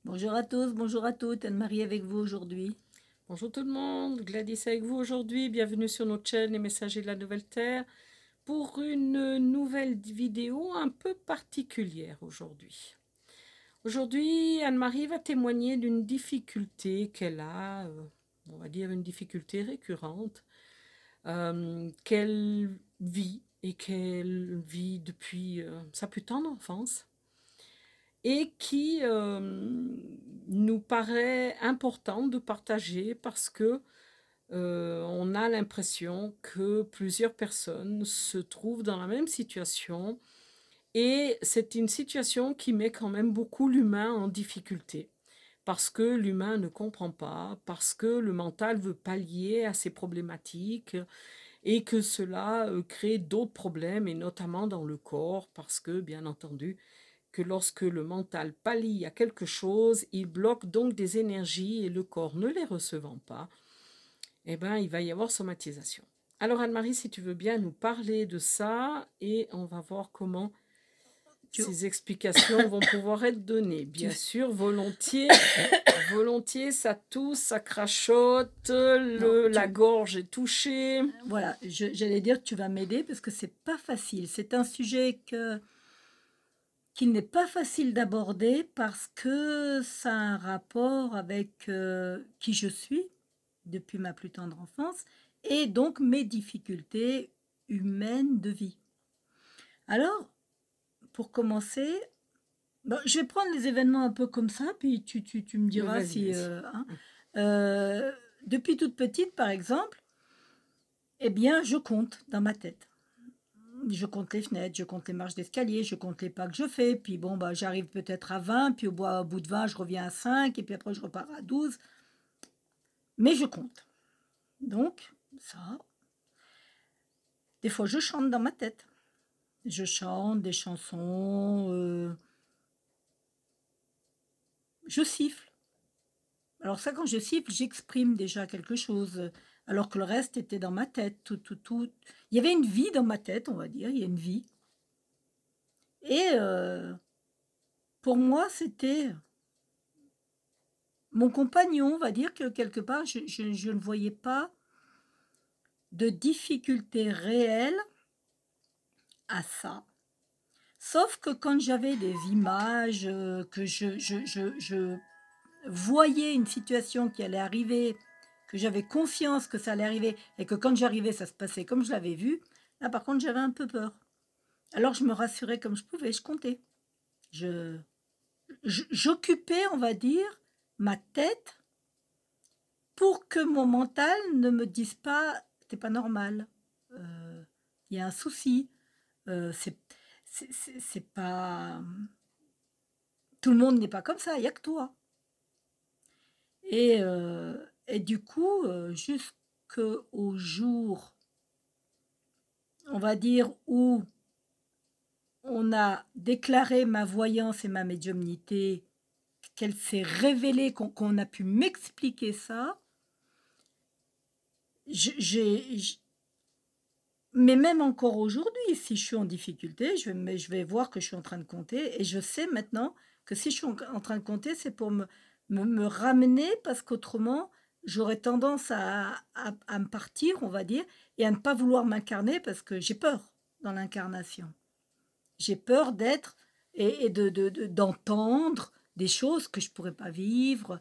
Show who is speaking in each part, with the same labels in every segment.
Speaker 1: Bonjour à tous, bonjour à toutes, Anne-Marie avec vous aujourd'hui.
Speaker 2: Bonjour tout le monde, Gladys avec vous aujourd'hui. Bienvenue sur notre chaîne Les Messagers de la Nouvelle Terre pour une nouvelle vidéo un peu particulière aujourd'hui. Aujourd'hui, Anne-Marie va témoigner d'une difficulté qu'elle a, on va dire une difficulté récurrente, qu'elle vit et qu'elle vit depuis sa plus tendre enfance et qui nous paraît importante de partager parce que on a l'impression que plusieurs personnes se trouvent dans la même situation et c'est une situation qui met quand même beaucoup l'humain en difficulté. Parce que l'humain ne comprend pas, parce que le mental veut pallier à ces problématiques et que cela crée d'autres problèmes, et notamment dans le corps, parce que, bien entendu, que lorsque le mental pallie à quelque chose, il bloque donc des énergies et le corps ne les recevant pas, eh ben, il va y avoir somatisation. Alors Anne-Marie, si tu veux bien nous parler de ça et on va voir comment
Speaker 1: Tu,
Speaker 2: ces explications vont pouvoir être données. Bien
Speaker 1: tu-
Speaker 2: sûr, volontiers, volontiers, ça tousse, ça crachote,
Speaker 1: non,
Speaker 2: la gorge est touchée.
Speaker 1: voilà, j'allais dire que tu vas m'aider parce que c'est pas facile. C'est un sujet qu'il n'est pas facile d'aborder parce que ça a un rapport avec qui je suis depuis ma plus tendre enfance et donc mes difficultés humaines de vie. Alors, pour commencer, bon, je vais prendre les événements un peu comme ça, puis tu me
Speaker 2: Oui,
Speaker 1: diras
Speaker 2: vas-y,
Speaker 1: si...
Speaker 2: vas-y.
Speaker 1: hein. Euh, Depuis toute petite, par exemple, eh bien, je compte dans ma tête. Je compte les fenêtres, je compte les marches d'escalier, je compte les pas que je fais, puis bon, bah, j'arrive peut-être à 20, puis au bout de 20, je reviens à 5, et puis après, je repars à 12. Mais je compte. Donc, ça, des fois, je chante dans ma tête. Je chante des chansons, je siffle. Alors ça, quand je siffle, j'exprime déjà quelque chose, alors que le reste était dans ma tête. Tout. Il y avait une vie dans ma tête, on va dire, il y a une vie. Et pour moi, c'était mon compagnon. On va dire que quelque part, je ne voyais pas de difficulté réelle à ça. Sauf que quand j'avais des images, que je voyais une situation qui allait arriver, que j'avais confiance que ça allait arriver, et que quand j'arrivais, ça se passait comme je l'avais vu, là par contre j'avais un peu peur. Alors je me rassurais comme je pouvais, je comptais. Je, J'occupais, on va dire, ma tête pour que mon mental ne me dise pas t'es pas normal, il y a un souci, c'est c'est pas tout le monde n'est pas comme ça, il y a que toi. Et du coup, jusqu'au jour, on va dire, où on a déclaré ma voyance et ma médiumnité, qu'elle s'est révélée, qu'on a pu m'expliquer ça, j'ai, mais même encore aujourd'hui, si je suis en difficulté, je vais voir que je suis en train de compter et je sais maintenant que si je suis en train de compter, c'est pour me ramener parce qu'autrement, j'aurais tendance à me partir, on va dire, et à ne pas vouloir m'incarner parce que j'ai peur dans l'incarnation. J'ai peur d'être et d'entendre des choses que je ne pourrais pas vivre.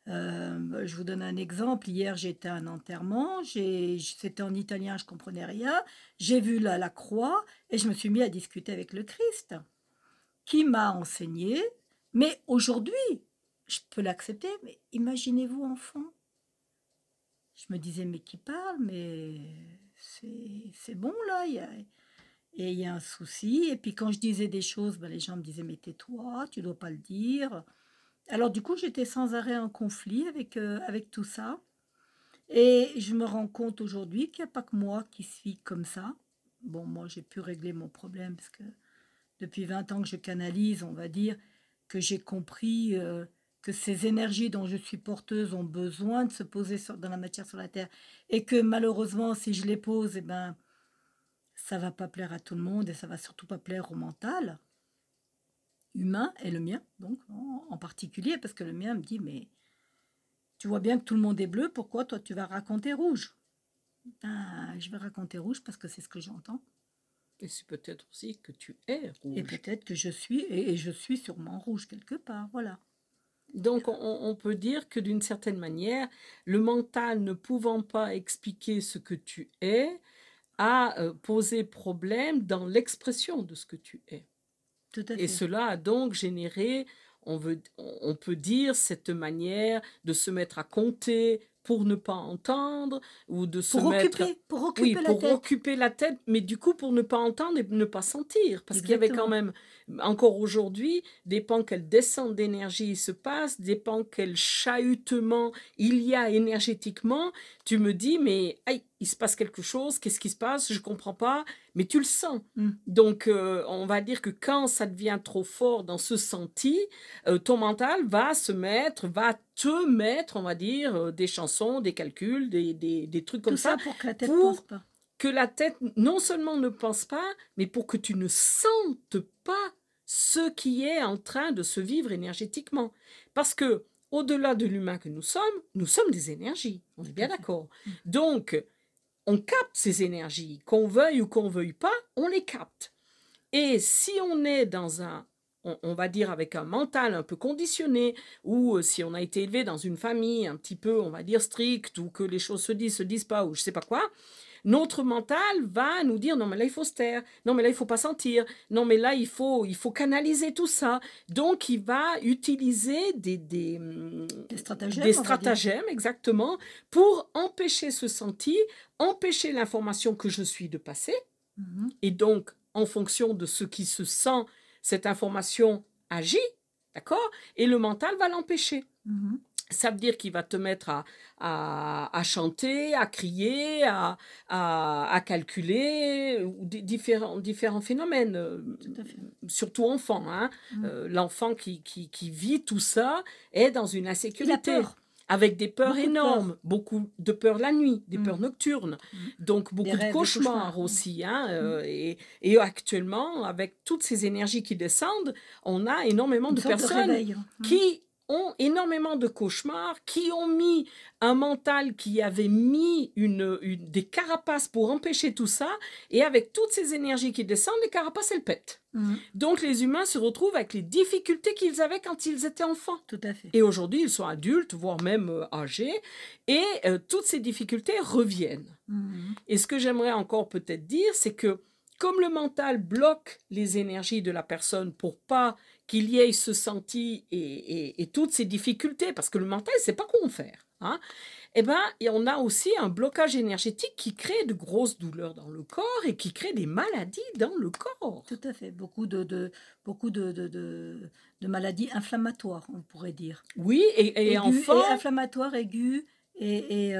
Speaker 1: Je vous donne un exemple. Hier, j'étais à un enterrement. C'était en italien, je comprenais rien. J'ai vu la croix et je me suis mis à discuter avec le Christ, qui m'a enseigné. Mais aujourd'hui, je peux l'accepter. Mais imaginez-vous, enfant. Je me disais, mais qui parle? Mais c'est bon, là. Et il y a un souci. Et puis quand je disais des choses, ben, les gens me disaient, mais tais-toi, tu dois pas le dire. Alors du coup, j'étais sans arrêt en conflit avec tout ça. Et je me rends compte aujourd'hui qu'il n'y a pas que moi qui suis comme ça. Bon, moi, j'ai pu régler mon problème parce que depuis 20 ans que je canalise, on va dire que j'ai compris que ces énergies dont je suis porteuse ont besoin de se poser dans la matière sur la Terre. Et que malheureusement, si je les pose, eh ben, ça va pas plaire à tout le monde et ça va surtout pas plaire au mental humain et le mien, donc en particulier, parce que le mien me dit, mais tu vois bien que tout le monde est bleu, pourquoi toi tu vas raconter rouge? Ah, je vais raconter rouge parce que c'est ce que j'entends.
Speaker 2: Et c'est peut-être aussi que tu es
Speaker 1: Et
Speaker 2: rouge.
Speaker 1: peut-être que je suis, et je suis sûrement rouge quelque part, voilà.
Speaker 2: Donc, on peut dire que d'une certaine manière, le mental ne pouvant pas expliquer ce que tu es, a posé problème dans l'expression de ce que tu es.
Speaker 1: Tout à
Speaker 2: Et
Speaker 1: fait.
Speaker 2: cela a donc généré, on peut dire, cette manière de se mettre à compter pour ne pas entendre, ou de se mettre,
Speaker 1: Pour
Speaker 2: oui,
Speaker 1: occuper la
Speaker 2: pour
Speaker 1: tête.
Speaker 2: occuper la tête, mais du coup pour ne pas entendre et ne pas sentir. Parce qu'il y avait quand
Speaker 1: Exactement.
Speaker 2: même, encore aujourd'hui, des pans quelle descente d'énergie il se passe, des pans quel chahutement il y a énergétiquement. Tu me dis, mais aïe, il se passe quelque chose, qu'est-ce qui se passe? Je comprends pas, mais tu le sens.
Speaker 1: Mm.
Speaker 2: Donc, on va dire que quand ça devient trop fort dans ce senti, ton mental va te mettre, on va dire, des chansons, des calculs, des trucs comme
Speaker 1: Tout
Speaker 2: ça,
Speaker 1: ça pour que la tête pense
Speaker 2: pour
Speaker 1: pas.
Speaker 2: que la tête non seulement ne pense pas, mais pour que tu ne sentes pas ce qui est en train de se vivre énergétiquement. Parce que, au-delà de l'humain que nous sommes des énergies. On est bien
Speaker 1: Tout à fait.
Speaker 2: d'accord. Donc, on capte ces énergies, qu'on veuille ou qu'on veuille pas, on les capte. Et si on est dans on va dire avec un mental un peu conditionné, ou si on a été élevé dans une famille un petit peu, on va dire stricte, ou que les choses se disent pas, ou je sais pas quoi, notre mental va nous dire non mais là il faut se taire, non mais là il faut pas sentir, non mais là il faut canaliser tout ça. Donc il va utiliser
Speaker 1: Des stratagèmes,
Speaker 2: des
Speaker 1: on va dire.
Speaker 2: stratagèmes exactement pour empêcher ce senti, empêcher l'information que je suis de passer.
Speaker 1: Mhm.
Speaker 2: Et donc en fonction de ce qui se sent, cette information agit, d'accord? Et le mental va l'empêcher.
Speaker 1: Mhm.
Speaker 2: Ça veut dire qu'il va te mettre à chanter, à crier, à calculer, ou différents phénomènes,
Speaker 1: Tout à fait.
Speaker 2: surtout enfant. Hein.
Speaker 1: Mm.
Speaker 2: L'enfant qui vit tout ça est dans une
Speaker 1: Il a
Speaker 2: insécurité,
Speaker 1: peur.
Speaker 2: avec des peurs
Speaker 1: Beaucoup de peur.
Speaker 2: énormes, beaucoup de peurs la nuit, des
Speaker 1: Mm.
Speaker 2: peurs nocturnes,
Speaker 1: Mm.
Speaker 2: donc
Speaker 1: Des
Speaker 2: beaucoup de
Speaker 1: rêves, des
Speaker 2: cauchemars
Speaker 1: cauchemars.
Speaker 2: aussi. Hein,
Speaker 1: Mm.
Speaker 2: et actuellement, avec toutes ces énergies qui descendent, on a énormément
Speaker 1: Une
Speaker 2: de
Speaker 1: sorte de
Speaker 2: personnes
Speaker 1: réveil. Mm.
Speaker 2: qui ont énormément de cauchemars, qui ont mis un mental qui avait mis des carapaces pour empêcher tout ça, et avec toutes ces énergies qui descendent, les carapaces, elles pètent.
Speaker 1: Mm.
Speaker 2: Donc les humains se retrouvent avec les difficultés qu'ils avaient quand ils étaient enfants.
Speaker 1: Tout à fait.
Speaker 2: Et aujourd'hui, ils sont adultes, voire même âgés, et toutes ces difficultés reviennent.
Speaker 1: Mm.
Speaker 2: Et ce que j'aimerais encore peut-être dire, c'est que comme le mental bloque les énergies de la personne pour pas qu'il y ait ce senti et toutes ces difficultés, parce que le mental ne sait pas quoi en faire, hein, eh ben, et on a aussi un blocage énergétique qui crée de grosses douleurs dans le corps et qui crée des maladies dans le corps.
Speaker 1: Tout à fait. Beaucoup de maladies inflammatoires, on pourrait dire.
Speaker 2: Oui, et
Speaker 1: Aiguës,
Speaker 2: enfin,
Speaker 1: inflammatoires, aiguës et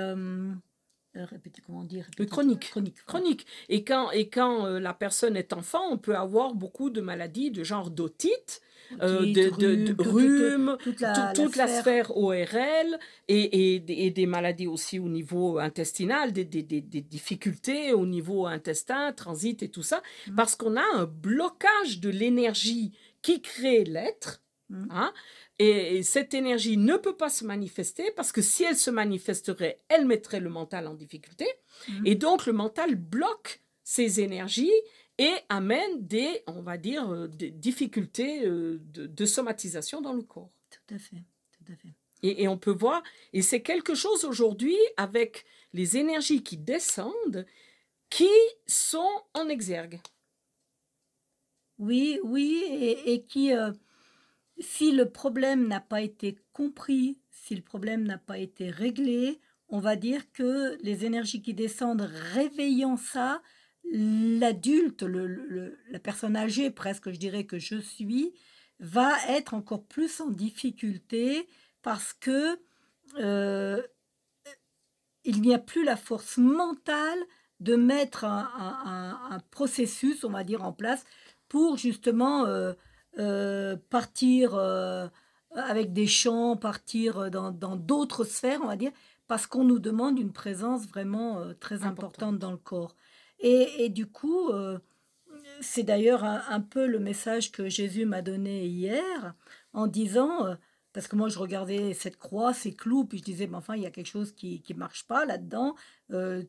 Speaker 1: répétez, comment dire? Répétez.
Speaker 2: chronique.
Speaker 1: Chronique. Voilà.
Speaker 2: Chronique. Et quand la personne est enfant, on peut avoir beaucoup de maladies de genre d'otite,
Speaker 1: Otite,
Speaker 2: rhume,
Speaker 1: toute
Speaker 2: toute la
Speaker 1: sphère.
Speaker 2: sphère ORL, et des maladies aussi au niveau intestinal, des difficultés au niveau intestin, transit et tout ça,
Speaker 1: Mm.
Speaker 2: parce qu'on a un blocage de l'énergie qui crée l'être.
Speaker 1: Mm.
Speaker 2: Hein, et cette énergie ne peut pas se manifester parce que si elle se manifesterait, elle mettrait le mental en difficulté.
Speaker 1: Mm.
Speaker 2: Et donc le mental bloque ces énergies et amène on va dire, des difficultés de somatisation dans le corps.
Speaker 1: Tout à fait. Tout à fait.
Speaker 2: Et on peut voir, et c'est quelque chose aujourd'hui avec les énergies qui descendent qui sont en exergue.
Speaker 1: Oui, oui, et qui, si le problème n'a pas été compris, si le problème n'a pas été réglé, on va dire que les énergies qui descendent réveillant ça, l'adulte, la personne âgée presque, je dirais que je suis, va être encore plus en difficulté parce que il n'y a plus la force mentale de mettre un processus, on va dire, en place pour justement partir avec des chants, partir dans d'autres sphères, on va dire, parce qu'on nous demande une présence vraiment très importante dans le corps. Et du coup, c'est d'ailleurs un peu le message que Jésus m'a donné hier en disant, parce que moi je regardais cette croix, ces clous, puis je disais: «Mais enfin, il y a quelque chose qui marche pas là-dedans,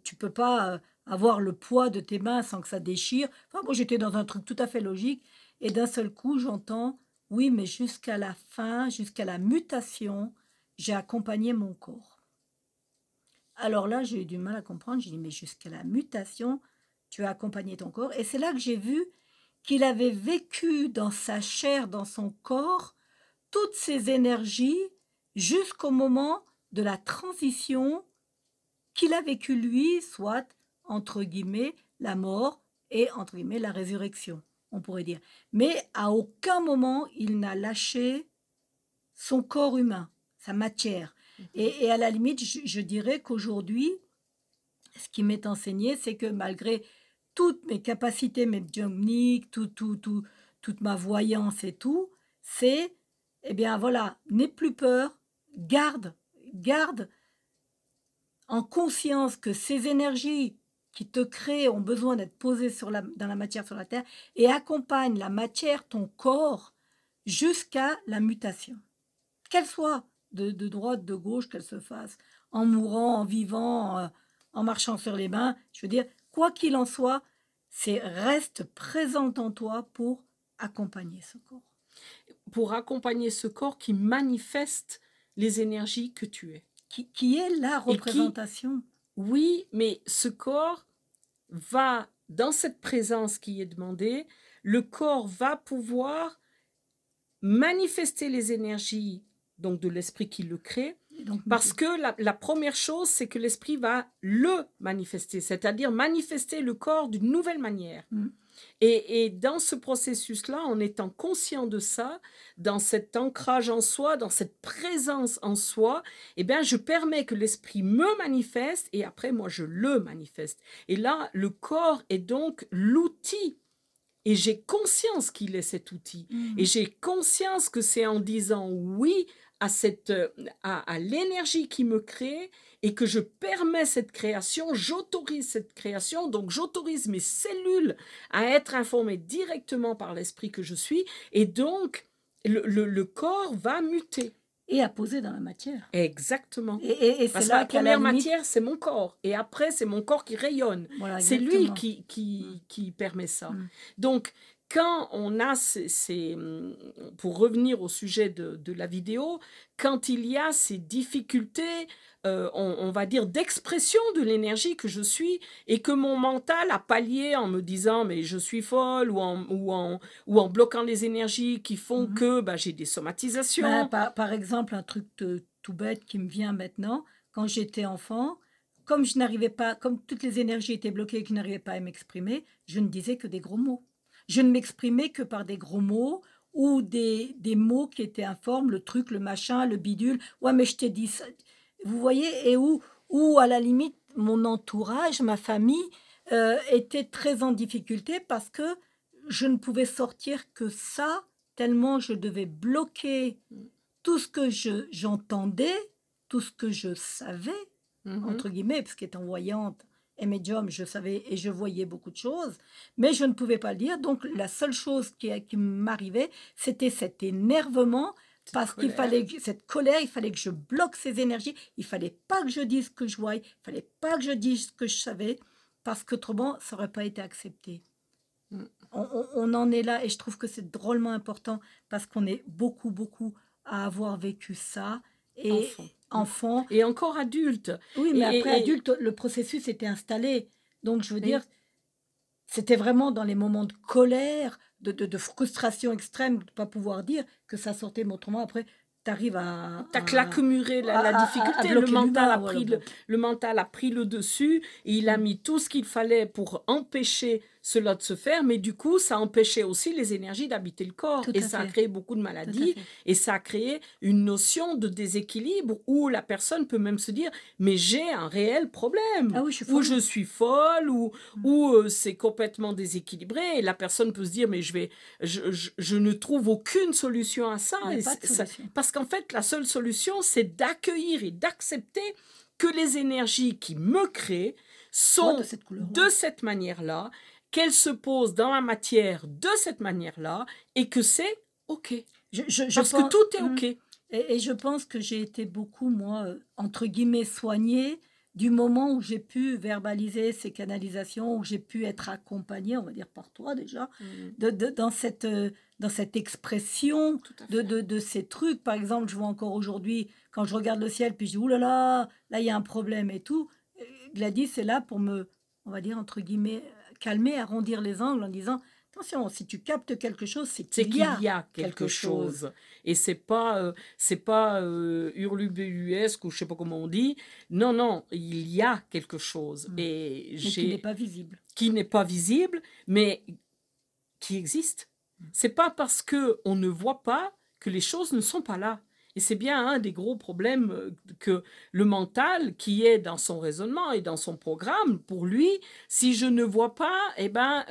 Speaker 1: tu peux pas, avoir le poids de tes mains sans que ça déchire». Enfin, moi j'étais dans un truc tout à fait logique et d'un seul coup j'entends: «Oui, mais jusqu'à la fin, jusqu'à la mutation, j'ai accompagné mon corps». Alors là, j'ai eu du mal à comprendre. J'ai dit: «Mais jusqu'à la mutation, tu as accompagné ton corps» et c'est là que j'ai vu qu'il avait vécu dans sa chair, dans son corps, toutes ces énergies jusqu'au moment de la transition qu'il a vécu lui, soit, entre guillemets, la mort et entre guillemets, la résurrection, on pourrait dire. Mais à aucun moment, il n'a lâché son corps humain, sa matière.
Speaker 2: Mmh.
Speaker 1: Et à la limite, je dirais qu'aujourd'hui, ce qui m'est enseigné, c'est que malgré toutes mes capacités médiumniques, toute ma voyance et tout, c'est, eh bien voilà, n'aie plus peur, garde en conscience que ces énergies qui te créent ont besoin d'être posées dans la matière sur la terre et accompagne la matière, ton corps, jusqu'à la mutation. Qu'elle soit de droite, de gauche, qu'elle se fasse, en mourant, en vivant, en marchant sur les mains. Je veux dire, quoi qu'il en soit, c'est reste présent en toi pour accompagner ce corps.
Speaker 2: Pour accompagner ce corps qui manifeste les énergies que tu es.
Speaker 1: Qui est la
Speaker 2: Et qui,
Speaker 1: représentation.
Speaker 2: oui, mais ce corps va, dans cette présence qui est demandée, le corps va pouvoir manifester les énergies donc de l'esprit qui le crée,
Speaker 1: Et donc,
Speaker 2: parce que la première chose, c'est que l'esprit va le manifester, c'est-à-dire manifester le corps d'une nouvelle manière.
Speaker 1: Mm.
Speaker 2: Et dans ce processus-là, en étant conscient de ça, dans cet ancrage en soi, dans cette présence en soi, eh bien, je permets que l'esprit me manifeste et après, moi, je le manifeste. Et là, le corps est donc l'outil. Et j'ai conscience qu'il est cet outil. Et j'ai conscience que c'est en disant oui à l'énergie qui me crée et que je permets cette création, j'autorise cette création, donc j'autorise mes cellules à être informées directement par l'esprit que je suis, et donc le corps va muter.
Speaker 1: Et à poser dans la matière.
Speaker 2: Exactement.
Speaker 1: Et c'est
Speaker 2: Parce que
Speaker 1: là
Speaker 2: la
Speaker 1: qu'à la
Speaker 2: première
Speaker 1: limite,
Speaker 2: matière, c'est mon corps. Et après, c'est mon corps qui rayonne.
Speaker 1: voilà,
Speaker 2: C'est lui
Speaker 1: exactement.
Speaker 2: qui permet ça.
Speaker 1: Mm.
Speaker 2: Donc, quand on a pour revenir au sujet de la vidéo, quand il y a ces difficultés, on va dire, d'expression de l'énergie que je suis, et que mon mental a pallié en me disant mais je suis folle, ou en bloquant les énergies qui font
Speaker 1: Mhm.
Speaker 2: que j'ai des
Speaker 1: Ben,
Speaker 2: somatisations.
Speaker 1: par exemple, un truc tout bête qui me vient maintenant, quand j'étais enfant, comme je n'arrivais pas, comme toutes les énergies étaient bloquées et que je n'arrivais pas à m'exprimer, je ne disais que des gros mots. Je ne m'exprimais que par des gros mots ou des mots qui étaient informes, le truc, le machin, le bidule. Ouais, mais je t'ai dit ça. Vous voyez, et où à la limite, mon entourage, ma famille, était très en difficulté parce que je ne pouvais sortir que ça, tellement je devais bloquer tout ce que j'entendais, tout ce que je savais,
Speaker 2: Mhm.
Speaker 1: entre guillemets, parce qu'étant voyante et médium, je savais et je voyais beaucoup de choses, mais je ne pouvais pas le dire. Donc la seule chose qui m'arrivait, c'était cet énervement,
Speaker 2: Cette
Speaker 1: parce qu'il
Speaker 2: colère.
Speaker 1: fallait, cette colère, il fallait que je bloque ces énergies, il fallait pas que je dise ce que je voyais, il fallait pas que je dise ce que je savais, parce qu'autrement, ça n'aurait pas été accepté.
Speaker 2: Mm.
Speaker 1: On en est là et je trouve que c'est drôlement important parce qu'on est beaucoup à avoir vécu ça et
Speaker 2: Enfant.
Speaker 1: enfant.
Speaker 2: Et encore adulte.
Speaker 1: Oui, mais après
Speaker 2: Et
Speaker 1: adulte, le processus était installé. Donc je veux dire,
Speaker 2: oui.
Speaker 1: c'était vraiment dans les moments de colère, de frustration extrême, de ne pas pouvoir dire que ça sortait, mais autrement après, tu arrives
Speaker 2: T'as claquemuré la
Speaker 1: à
Speaker 2: difficulté.
Speaker 1: bloquer l'humain. Voilà,
Speaker 2: Le mental a pris le dessus et il a mis tout ce qu'il fallait pour empêcher cela de se faire. Mais du coup, ça empêchait aussi les énergies d'habiter le corps.
Speaker 1: tout
Speaker 2: Et
Speaker 1: à
Speaker 2: ça a
Speaker 1: fait,
Speaker 2: créé beaucoup de
Speaker 1: tout à
Speaker 2: maladies.
Speaker 1: fait.
Speaker 2: Et ça a créé une notion de déséquilibre où la personne peut même se dire mais j'ai un réel problème.
Speaker 1: Ah oui, je suis
Speaker 2: Ou
Speaker 1: folle.
Speaker 2: je suis folle, ou c'est complètement déséquilibré. Et la personne peut se dire mais je ne trouve aucune solution à ça.
Speaker 1: Il n'y a pas de solution.
Speaker 2: Parce qu'en fait, la seule solution, c'est d'accueillir et d'accepter que les énergies qui me créent
Speaker 1: Soit de
Speaker 2: sont
Speaker 1: cette couleur-là.
Speaker 2: de cette manière-là, qu'elle se pose dans la matière de cette manière-là et que c'est OK. Parce que
Speaker 1: pense,
Speaker 2: tout est OK.
Speaker 1: et je pense que j'ai été beaucoup, moi, entre guillemets, soignée du moment où j'ai pu verbaliser ces canalisations, où j'ai pu être accompagnée, on va dire par toi déjà, dans cette expression
Speaker 2: Tout à fait.
Speaker 1: de ces trucs. Par exemple, je vois encore aujourd'hui, quand je regarde le ciel, puis je dis, ouh là, il y a un problème et tout. Gladys est là pour me, on va dire, entre guillemets, calmer, arrondir les angles en disant, attention, si tu captes quelque chose, c'est
Speaker 2: C'est
Speaker 1: qu'il y
Speaker 2: qu'il
Speaker 1: a
Speaker 2: y a quelque chose. Et c'est pas hurluberluesque ou je sais pas comment on dit. Non, non, il y a quelque chose. Et
Speaker 1: mais qui n'est pas visible.
Speaker 2: qui n'est pas visible, mais qui existe. C'est pas parce que on ne voit pas que les choses ne sont pas là. Et c'est bien un des gros problèmes que le mental, qui est dans son raisonnement et dans son programme, pour lui, si je ne vois pas, eh ben,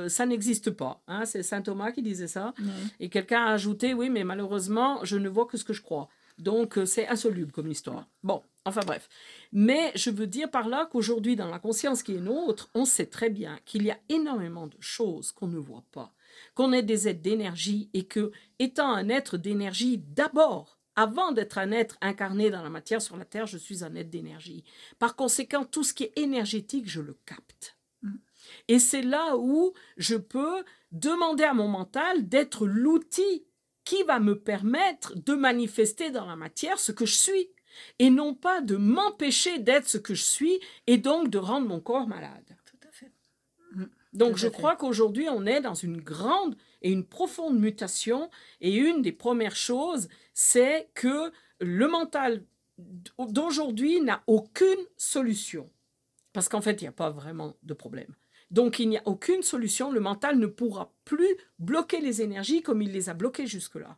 Speaker 2: ça n'existe pas. Hein, c'est saint Thomas qui disait ça. Et quelqu'un a ajouté, oui, mais malheureusement, je ne vois que ce que je crois. Donc, c'est insoluble comme histoire. Bon, enfin bref. Mais je veux dire par là qu'aujourd'hui, dans la conscience qui est nôtre, on sait très bien qu'il y a énormément de choses qu'on ne voit pas, qu'on est des êtres d'énergie et que, étant un être d'énergie d'abord, avant d'être un être incarné dans la matière sur la Terre, je suis un être d'énergie. Par conséquent, tout ce qui est énergétique, je le capte. Et c'est là où je peux demander à mon mental d'être l'outil qui va me permettre de manifester dans la matière ce que je suis, et non pas de m'empêcher d'être ce que je suis, et donc de rendre mon corps malade.
Speaker 1: Tout à fait.
Speaker 2: Donc je crois qu'aujourd'hui, on est dans une grande et une profonde mutation, et une des premières choses, c'est que le mental d'aujourd'hui n'a aucune solution. Parce qu'en fait, il n'y a pas vraiment de problème. Donc, il n'y a aucune solution. Le mental ne pourra plus bloquer les énergies comme il les a bloquées jusque-là.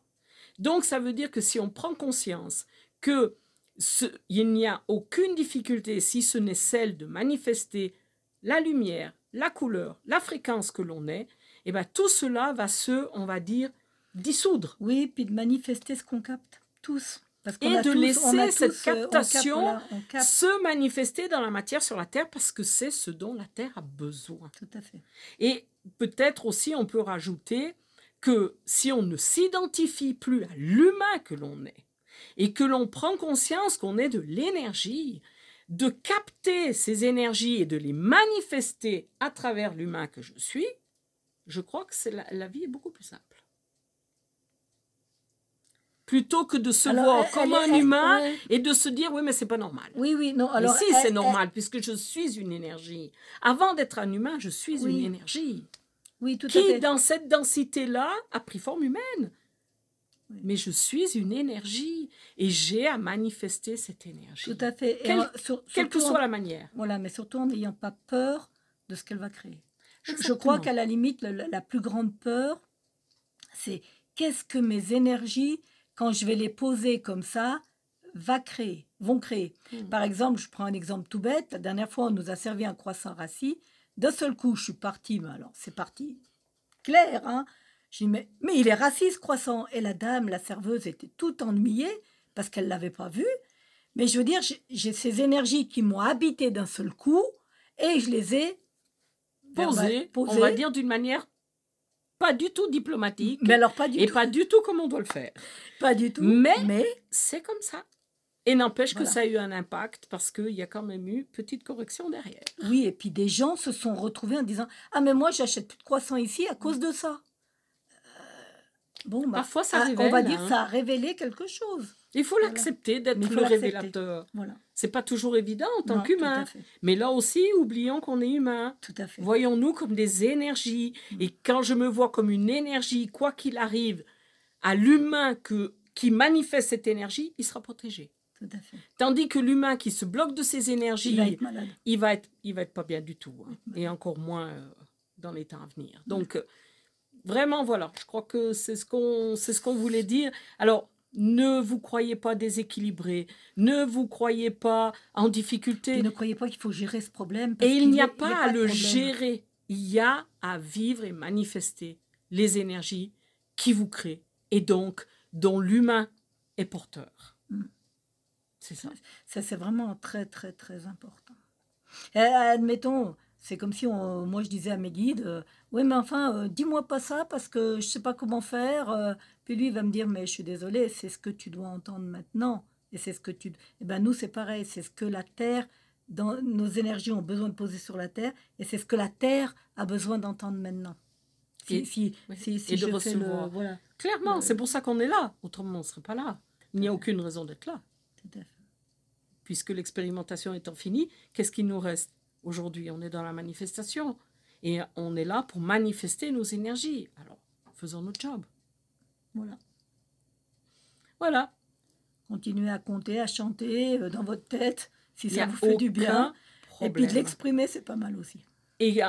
Speaker 2: Donc, ça veut dire que si on prend conscience qu'il n'y a aucune difficulté, si ce n'est celle de manifester la lumière, la couleur, la fréquence que l'on est, et bien tout cela va se, on va dire, dissoudre.
Speaker 1: Oui, puis de manifester ce qu'on capte, tous. Parce qu'on
Speaker 2: Et
Speaker 1: a
Speaker 2: de
Speaker 1: tous,
Speaker 2: laisser cette
Speaker 1: on
Speaker 2: captation
Speaker 1: capte.
Speaker 2: se manifester dans la matière sur la Terre, parce que c'est ce dont la Terre a besoin.
Speaker 1: Tout à fait.
Speaker 2: Et peut-être aussi on peut rajouter que si on ne s'identifie plus à l'humain que l'on est, et que l'on prend conscience qu'on est de l'énergie, de capter ces énergies et de les manifester à travers l'humain que je suis, je crois que la vie est beaucoup plus simple. Plutôt que de se voir comme un humain et de se dire, oui, mais c'est pas normal.
Speaker 1: Oui, non.
Speaker 2: Alors, mais si, c'est normal, puisque je suis une énergie. Avant d'être un humain, je suis une énergie.
Speaker 1: Oui, tout
Speaker 2: qui,
Speaker 1: à fait.
Speaker 2: Dans cette densité-là, a pris forme humaine. Oui. Mais je suis une énergie et j'ai à manifester cette énergie.
Speaker 1: Tout à fait.
Speaker 2: Quelle que soit la manière.
Speaker 1: Voilà, mais surtout en n'ayant pas peur de ce qu'elle va créer. Je crois qu'à la limite, la plus grande peur, c'est qu'est-ce que mes énergies, quand je vais les poser comme ça, vont créer. Par exemple, je prends un exemple tout bête. La dernière fois, on nous a servi un croissant rassis. D'un seul coup, je suis partie, mais alors c'est parti clair, hein. Je dis, mais il est rassis ce croissant. Et la dame, la serveuse, était toute ennuyée parce qu'elle ne l'avait pas vu. Mais je veux dire, j'ai ces énergies qui m'ont habité d'un seul coup et je les ai
Speaker 2: posées, on va dire d'une manière pas du tout diplomatique,
Speaker 1: mais alors pas du tout.
Speaker 2: Pas du tout comme on doit le faire.
Speaker 1: Pas du tout.
Speaker 2: Mais c'est comme ça. Et n'empêche que ça a eu un impact parce qu'il y a quand même eu petite correction derrière.
Speaker 1: Oui, et puis des gens se sont retrouvés en disant « Ah, mais moi, j'achète plus de croissants ici à cause de ça. » Bon,
Speaker 2: parfois, ça révèle.
Speaker 1: On va dire ça a révélé quelque chose.
Speaker 2: Il faut l'accepter d'être le révélateur.
Speaker 1: Voilà.
Speaker 2: C'est pas toujours évident en tant qu'humain. Mais là aussi, oublions qu'on est humain.
Speaker 1: Tout à fait.
Speaker 2: Voyons-nous comme des énergies. Et quand je me vois comme une énergie, quoi qu'il arrive, à l'humain qui manifeste cette énergie, il sera protégé.
Speaker 1: Tout à fait.
Speaker 2: Tandis que l'humain qui se bloque de ses énergies,
Speaker 1: il va être malade.
Speaker 2: Il va être pas bien du tout. Hein. Et encore moins dans les temps à venir. Donc, vraiment, voilà. Je crois que c'est ce qu'on voulait dire. Alors, ne vous croyez pas déséquilibré. Ne vous croyez pas en difficulté.
Speaker 1: Et ne croyez pas qu'il faut gérer ce problème.
Speaker 2: Et il n'y a pas à le gérer. Il y a à vivre et manifester les énergies qui vous créent. Et donc, dont l'humain est porteur. C'est ça.
Speaker 1: Ça, c'est vraiment très, très, très important. Admettons, C'est comme si moi je disais à mes guides, ouais mais enfin dis-moi pas ça parce que je sais pas comment faire. Puis lui il va me dire mais je suis désolée, c'est ce que tu dois entendre maintenant et c'est ce que tu. Eh ben nous c'est pareil, c'est ce que la terre, dans nos énergies ont besoin de poser sur la terre et c'est ce que la terre a besoin d'entendre maintenant. Si
Speaker 2: Et,
Speaker 1: si
Speaker 2: oui,
Speaker 1: si si
Speaker 2: et de
Speaker 1: je fais le
Speaker 2: recevoir.
Speaker 1: voilà
Speaker 2: Clairement, c'est
Speaker 1: le
Speaker 2: pour ça qu'on est là. Autrement, on ne serait pas là. Il
Speaker 1: tout
Speaker 2: n'y
Speaker 1: à
Speaker 2: a
Speaker 1: fait,
Speaker 2: aucune raison d'être là.
Speaker 1: tout à fait.
Speaker 2: Puisque l'expérimentation étant finie, qu'est-ce qui nous reste aujourd'hui? On est dans la manifestation. Et on est là pour manifester nos énergies. Alors, faisons notre job.
Speaker 1: Voilà.
Speaker 2: Voilà.
Speaker 1: Continuez à compter, à chanter dans votre tête si
Speaker 2: Il n'y
Speaker 1: ça
Speaker 2: a
Speaker 1: vous fait du bien.
Speaker 2: aucun
Speaker 1: Et puis de
Speaker 2: problème.
Speaker 1: l'exprimer, c'est pas mal aussi.
Speaker 2: Et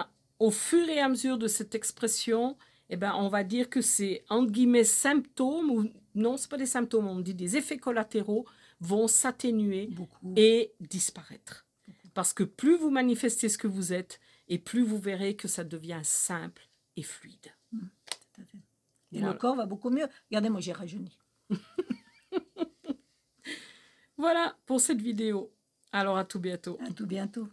Speaker 2: au fur et à mesure de cette expression, eh ben, on va dire que c'est, entre guillemets, symptômes, ou non, ce pas des symptômes, on dit des effets collatéraux vont s'atténuer
Speaker 1: Beaucoup,
Speaker 2: et disparaître.
Speaker 1: beaucoup.
Speaker 2: Parce que plus vous manifestez ce que vous êtes, et plus vous verrez que ça devient simple et fluide.
Speaker 1: Tout à fait. Et
Speaker 2: Voilà.
Speaker 1: le corps va beaucoup mieux. Regardez, moi j'ai rajeuni.
Speaker 2: Voilà pour cette vidéo. Alors à tout bientôt.
Speaker 1: À tout bientôt.